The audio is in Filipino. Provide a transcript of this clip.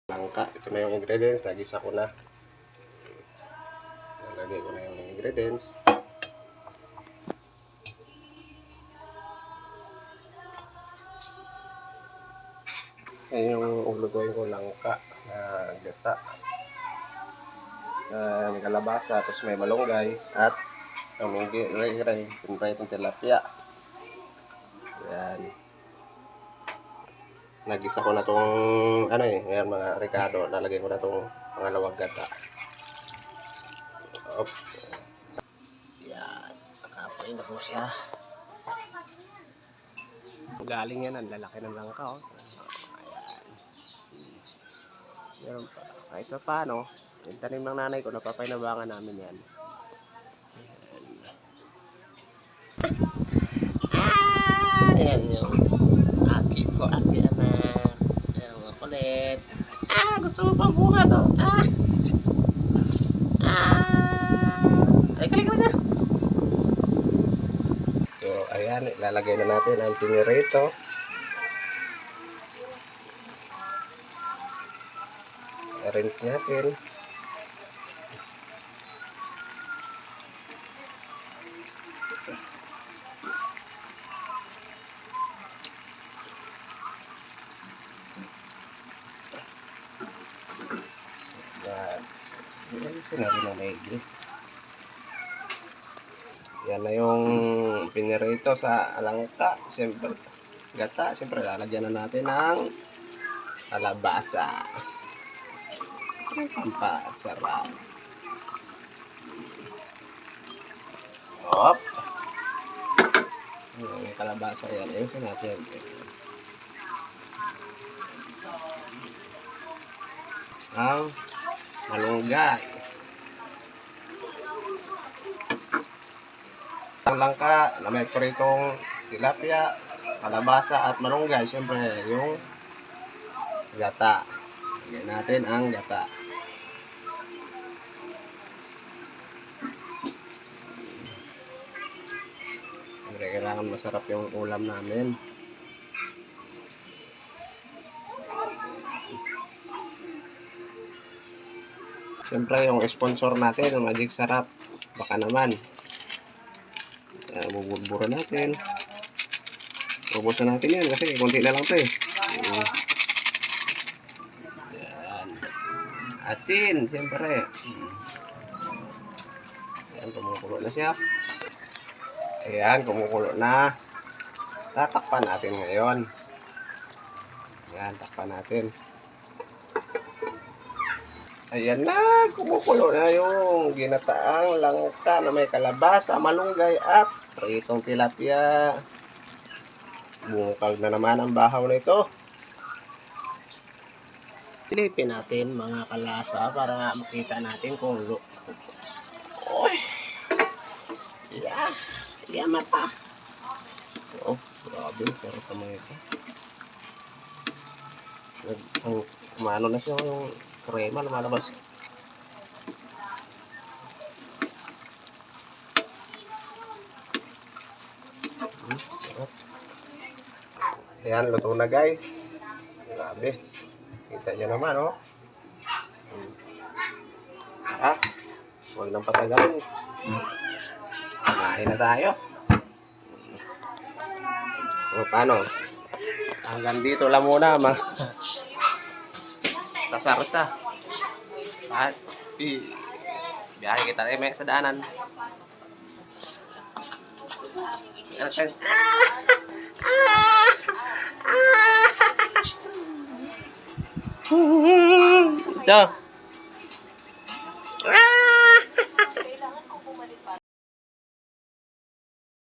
Langka. Ito na yung ingredients. Nagisa ko na. Nalagay ko na yung ingredients. Ayan yung ulutuin ko, langka na gata. May kalabasa, tapos may malunggay, at may ray-ray, itong tilapia. Ayan. Nagisa ko na itong, ayan mga Ricardo, nalagay ko na itong pangalawang gata. Op. Ayan, nakapoy na po siya. Galing yan, ang lalaki ng langka, oh. Ayan. Meron pa, kahit pa paano, yung tanim ng nanay ko, napapaynabangan namin yan. Ayan yung aki ko, aki anak. Ayan mga kulit. Gusto mo pang buha to? Halika na. So, ayan, ilalagay na natin ang pinirito. Rinse natin. Sinabi ng maigi. Yan na yung pinirito sa langka. Siyempre, gata. Siyempre, lalagyan na natin ng kalabasa. Pampasarap. Hop. May kalabasa yan. Ayun natin. Ang malunggay. Ang langka na may pritong tilapia, kalabasa at malunggay. Siyempre, yung gata. Lagyan natin ang gata. Siyempre, kailangan masarap yung ulam namin. Siyempre, yung sponsor natin, yung Magic Sarap, baka naman. Bubura natin. Bubusan natin yan kasi konti na lang ito eh. Yan. Asin, siyempre. Ayan, kumukulo na siya. Ayan, kumukulo na. Tatakpan natin ngayon. Ayan, takpan natin. Ayan na, kumukulo na yung ginataang langka na may kalabasa, malunggay at pritong tilapia. Bungkag na naman ang bahaw na ito. Silipin natin mga kalasa para makita natin kung Uy! Yeah, mata. Oh, grabe, sarap naman ito. Kumano na siya yung krema lumalabas. Ayan, luto na guys. Grabe. Kita nyo naman, oh. Huwag nang patagalin. Kumain na tayo. O, paano? Hanggang dito lang muna, Rasa-rasa. At, biyahe kita tayo may sa daanan. Ito.